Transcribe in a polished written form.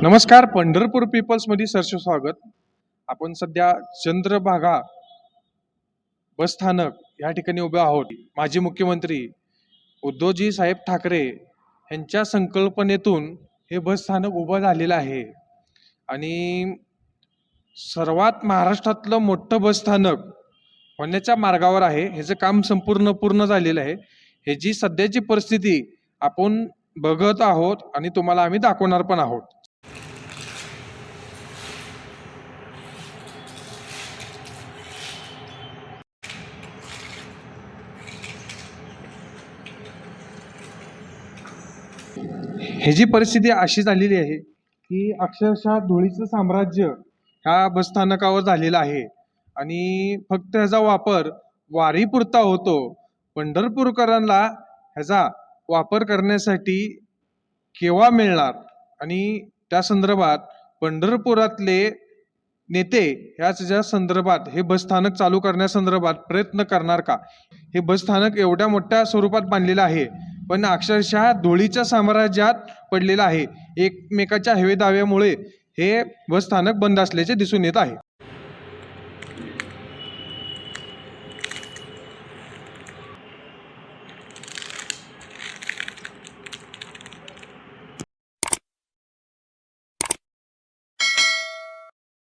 नमस्कार. पंढरपूर पीपल्समध्ये सरचे स्वागत. आपण सध्या चंद्रभागा बस स्थानक या ठिकाणी उभे आहोत. माजी मुख्यमंत्री उद्धवजी साहेब ठाकरे यांच्या संकल्पनेतून हे बस स्थानक उभं झालेलं आहे आणि सर्वात महाराष्ट्रातलं मोठं बस स्थानक होण्याच्या मार्गावर आहे. ह्याचं काम पूर्ण झालेलं आहे. ह्याची सध्याची परिस्थिती आपण बघत आहोत आणि तुम्हाला आम्ही दाखवणार पण आहोत. ह्याची परिस्थिती अशी झालेली आहे की अक्षरशः धुळीचं साम्राज्य ह्या बसस्थानकावर झालेलं आहे आणि फक्त ह्याचा वापर वारीपुरता होतो. पंढरपूरकरांना ह्याचा वापर करण्यासाठी केव्हा मिळणार आणि त्या संदर्भात पंढरपुरातले नेते ह्याच्या संदर्भात हे बसस्थानक चालू करण्यासंदर्भात प्रयत्न करणार का? हे बसस्थानक एवढ्या मोठ्या स्वरूपात बांधलेलं आहे पण अक्षरशः धुळीच्या साम्राज्यात पडलेलं आहे. एकमेकाच्या हेवेदाव्यामुळे हे बसस्थानक बंद असल्याचे दिसून येत आहे.